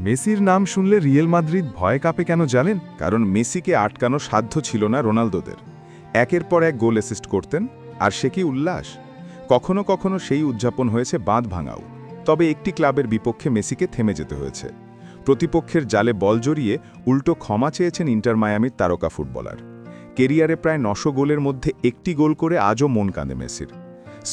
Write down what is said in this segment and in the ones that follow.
মেসির নাম শুনলে রিয়েল মাদ্রিদ ভয় কাঁপে কেন জানেন? কারণ মেসিকে আটকানো সাধ্য ছিল না রোনালদোদের। একের পর এক গোল অ্যাসিস্ট করতেন, আর সে কি উল্লাস! কখনো কখনো সেই উদযাপন হয়েছে বাঁধ ভাঙাও। তবে একটি ক্লাবের বিপক্ষে মেসিকে থেমে যেতে হয়েছে। প্রতিপক্ষের জালে বল জড়িয়ে উল্টো ক্ষমা চেয়েছেন ইন্টার মায়ামির তারকা ফুটবলার। কেরিয়ারে প্রায় ৯০০ গোলের মধ্যে একটি গোল করে আজও মন কাঁদে মেসির।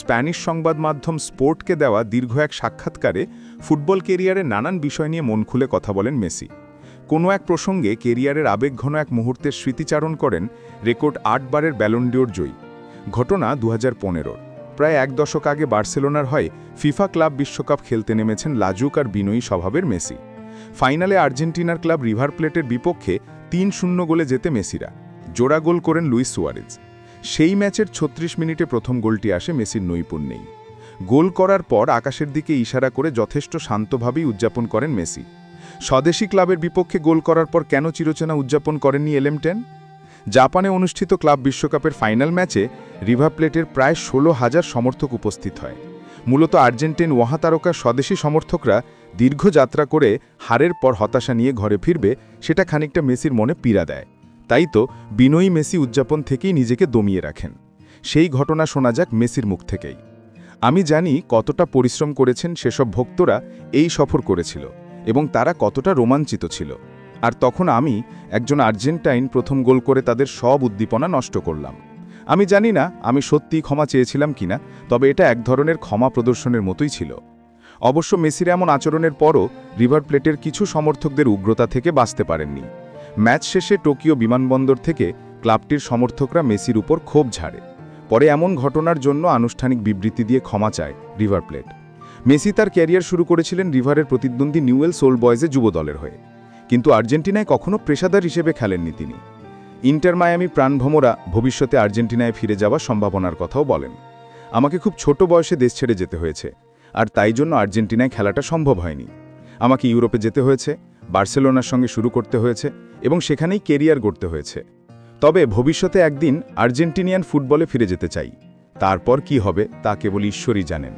স্প্যানিশ সংবাদ মাধ্যম স্পোর্টকে দেওয়া দীর্ঘ এক সাক্ষাৎকারে ফুটবল কেরিয়ারে নানান বিষয় নিয়ে মন খুলে কথা বলেন মেসি। কোনো এক প্রসঙ্গে কেরিয়ারের আবেগঘন এক মুহূর্তের স্মৃতিচারণ করেন রেকর্ড ৮ বারের ব্যালন ডিওর জয়ী। ঘটনা ২০১৫। প্রায় এক দশক আগে বার্সেলোনার হয়ে ফিফা ক্লাব বিশ্বকাপ খেলতে নেমেছেন লাজুক আর বিনয়ী স্বভাবের মেসি। ফাইনালে আর্জেন্টিনার ক্লাব রিভার প্লেটের বিপক্ষে ৩-০ গোলে জেতে মেসিরা। জোড়া গোল করেন লুইস সুয়ারেজ। সেই ম্যাচের ৩৬ মিনিটে প্রথম গোলটি আসে মেসির নৈপুণ্যেই। গোল করার পর আকাশের দিকে ইশারা করে যথেষ্ট শান্তভাবেই উদযাপন করেন মেসি। স্বদেশী ক্লাবের বিপক্ষে গোল করার পর কেন চিরচেনা উদযাপন করেননি এলএম10? জাপানে অনুষ্ঠিত ক্লাব বিশ্বকাপের ফাইনাল ম্যাচে রিভার প্লেটের প্রায় ১৬,০০০ সমর্থক উপস্থিত হয়। মূলত আর্জেন্টিন মহাতারকার স্বদেশী সমর্থকরা দীর্ঘ যাত্রা করে হারের পর হতাশা নিয়ে ঘরে ফিরবে, সেটা খানিকটা মেসির মনে পীড়া দেয়। তাই তো বিনয়ী মেসি উদযাপন থেকেই নিজেকে দমিয়ে রাখেন। সেই ঘটনা শোনা যাক মেসির মুখ থেকেই। আমি জানি কতটা পরিশ্রম করেছেন সেসব ভক্তরা এই সফর করেছিল এবং তারা কতটা রোমাঞ্চিত ছিল। আর তখন আমি, একজন আর্জেন্টাইন, প্রথম গোল করে তাদের সব উদ্দীপনা নষ্ট করলাম। আমি জানি না আমি সত্যিই ক্ষমা চেয়েছিলাম কিনা, তবে এটা এক ধরনের ক্ষমা প্রদর্শনের মতোই ছিল। অবশ্য মেসির এমন আচরণের পরও রিভার প্লেটের কিছু সমর্থকদের উগ্রতা থেকে বাঁচতে পারেননি। ম্যাচ শেষে টোকিও বিমানবন্দর থেকে ক্লাবটির সমর্থকরা মেসির উপর ক্ষোভ ঝাড়ে। পরে এমন ঘটনার জন্য আনুষ্ঠানিক বিবৃতি দিয়ে ক্ষমা চায় রিভার প্লেট। মেসি তার ক্যারিয়ার শুরু করেছিলেন রিভারের প্রতিদ্বন্দ্বী নিউয়েলস ওল্ড বয়েজে যুব দলের হয়ে, কিন্তু আর্জেন্টিনায় কখনো পেশাদার হিসেবে খেলেননি তিনি। ইন্টার মায়ামি প্রাণভোমরা ভবিষ্যতে আর্জেন্টিনায় ফিরে যাওয়ার সম্ভাবনার কথাও বলেন। আমাকে খুব ছোট বয়সে দেশ ছেড়ে যেতে হয়েছে, আর তাই জন্য আর্জেন্টিনায় খেলাটা সম্ভব হয়নি। আমাকে ইউরোপে যেতে হয়েছে, বার্সেলোনার সঙ্গে শুরু করতে হয়েছে এবং সেখানেই কেরিয়ার গড়তে হয়েছে। তবে ভবিষ্যতে একদিন আর্জেন্টিনিয়ান ফুটবলে ফিরে যেতে চাই। তারপর কি হবে তা কেবল ঈশ্বরই জানেন।